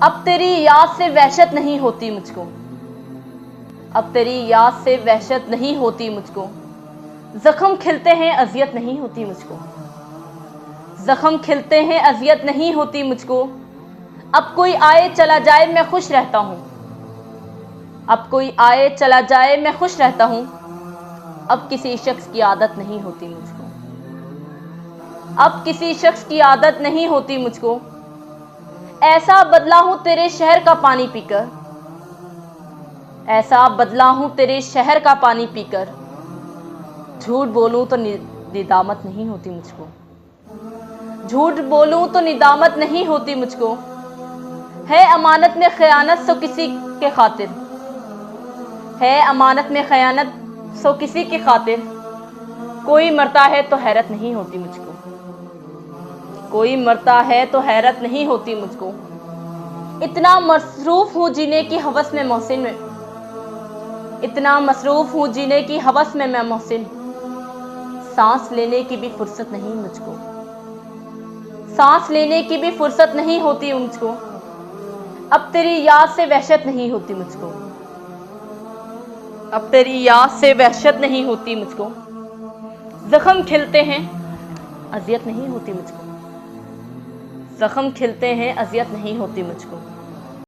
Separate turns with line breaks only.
अब तेरी याद से वहशत नहीं होती मुझको, अब तेरी याद से वहशत नहीं होती मुझको। जख्म खिलते हैं अजियत नहीं होती मुझको, जख्म खिलते हैं अजियत नहीं होती मुझको। अब कोई आए चला जाए मैं खुश रहता हूँ, अब कोई आए चला जाए मैं खुश रहता हूँ। अब किसी शख्स की आदत नहीं होती मुझको, अब किसी शख्स की आदत नहीं होती मुझको। ऐसा बदला हूं तेरे शहर का पानी पीकर, ऐसा बदला हूं तेरे शहर का पानी पीकर। झूठ बोलूं तो निदामत नहीं होती मुझको, झूठ बोलूं तो निदामत नहीं होती मुझको। है अमानत में खयानत सो किसी के खातिर, है अमानत में खयानत सो किसी के खातिर। कोई मरता है तो हैरत नहीं होती मुझको, कोई मरता है तो हैरत नहीं होती मुझको। इतना मसरूफ हूँ जीने की हवस में मोहसिन में, इतना मसरूफ हूँ जीने की हवस में मैं मोहसिन। सांस लेने की भी फुर्सत नहीं मुझको, सांस लेने की भी फुर्सत नहीं होती मुझको। अब तेरी याद से वहशत नहीं होती मुझको, अब तेरी याद से वहशत नहीं होती मुझको। जख्म खिलते हैं अजियत नहीं होती मुझको, जख्म खिलते हैं अजियत नहीं होती मुझको।